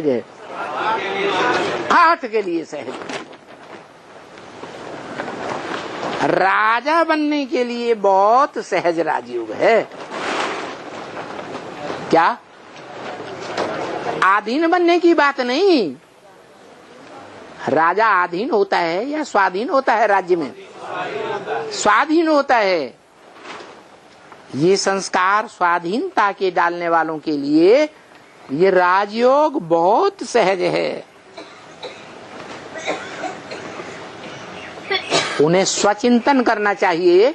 है, हाथ के लिए सहज। राजा बनने के लिए बहुत सहज राजयोग है। क्या? आधीन बनने की बात नहीं। राजा आधीन होता है या स्वाधीन होता है? राज्य में स्वाधीन होता है। ये संस्कार स्वाधीनता के डालने वालों के लिए ये राजयोग बहुत सहज है। उन्हें स्वचिंतन करना चाहिए।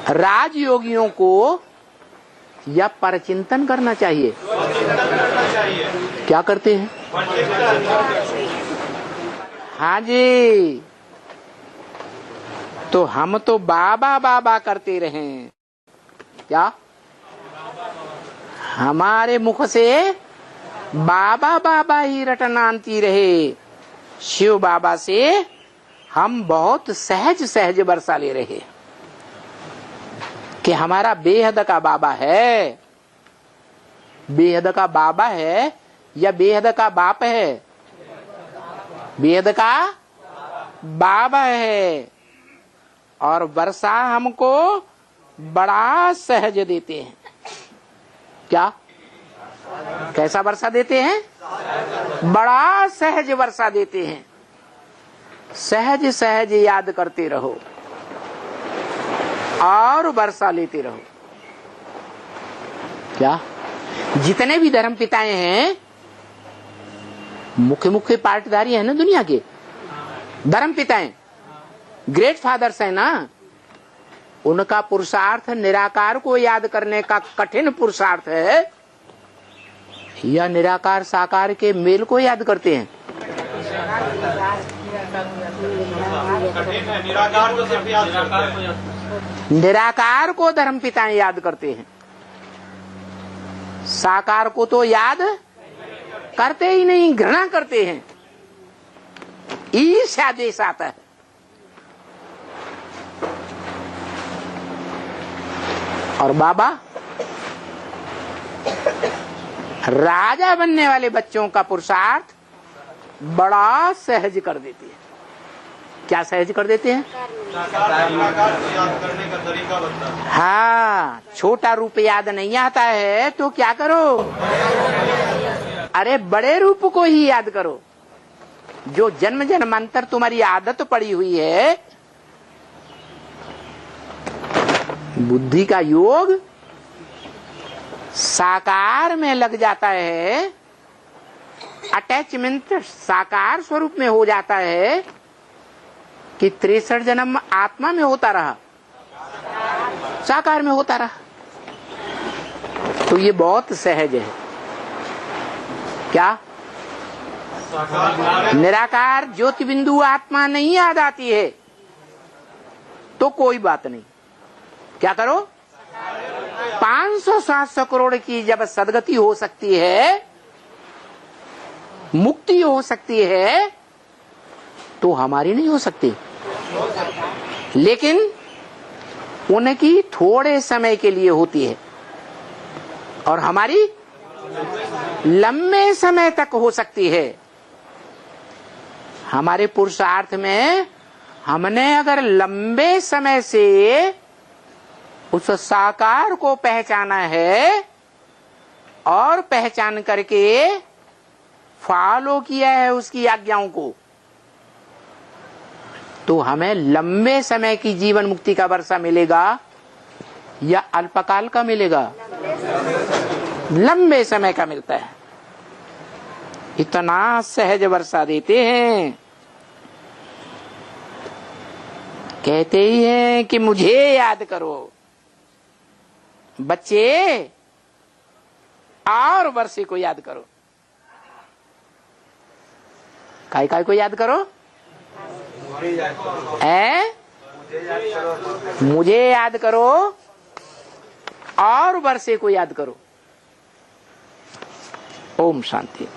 राजयोगियों को या परचिंतन करना चाहिए? क्या करते हैं? हाँ जी, तो हम तो बाबा बाबा करते रहे। क्या हमारे मुख से बाबा बाबा ही रटनांती रहे। शिव बाबा से हम बहुत सहज सहज वर्षा ले रहे कि हमारा बेहद का बाबा है। बेहद का बाबा है या बेहद का बाप है? बेहद का बाबा है। और वर्षा हमको बड़ा सहज देते हैं। क्या? कैसा वर्षा देते हैं? बड़ा सहज वर्षा देते हैं। सहज सहज याद करते रहो और वर्षा लेते रहो। क्या? जितने भी धर्म पिताएं हैं, मुख्य मुख्य पार्टदारी है ना दुनिया के, धर्म पिताएं, ग्रेट फादर्स है ना, उनका पुरुषार्थ निराकार को याद करने का कठिन पुरुषार्थ है या निराकार साकार के मेल को याद करते हैं? निराकार को धर्म पिताएं याद करते हैं, साकार को तो याद करते ही नहीं, घृणा करते हैं। ईर्ष्या देश आता है। और बाबा राजा बनने वाले बच्चों का पुरुषार्थ बड़ा सहज कर देते हैं। क्या सहज कर देते हैं? हाँ, छोटा रूप याद नहीं आता है तो क्या करो? अरे बड़े रूप को ही याद करो। जो जन्म जन्मांतर तुम्हारी आदत पड़ी हुई है, बुद्धि का योग साकार में लग जाता है, अटैचमेंट साकार स्वरूप में हो जाता है कि 63 जन्म आत्मा में होता रहा, साकार में होता रहा। तो ये बहुत सहज है। क्या? निराकार ज्योति बिंदु आत्मा नहीं याद आती है तो कोई बात नहीं। क्या करो? 500-700 करोड़ की जब सदगति हो सकती है, मुक्ति हो सकती है, तो हमारी नहीं हो सकती। लेकिन उनकी थोड़े समय के लिए होती है और हमारी लंबे समय तक हो सकती है। हमारे पुरुषार्थ में हमने अगर लंबे समय से उस साकार को पहचाना है और पहचान करके फॉलो किया है उसकी आज्ञाओं को, तो हमें लंबे समय की जीवन मुक्ति का वर्षा मिलेगा या अल्पकाल का मिलेगा? लंबे समय का मिलता है। इतना सहज वर्षा देते हैं। कहते ही हैं कि मुझे याद करो। बच्चे और वर्षे को याद करो। काय को याद करो? मुझे याद करो और वर्षे को याद करो। ओम शांति।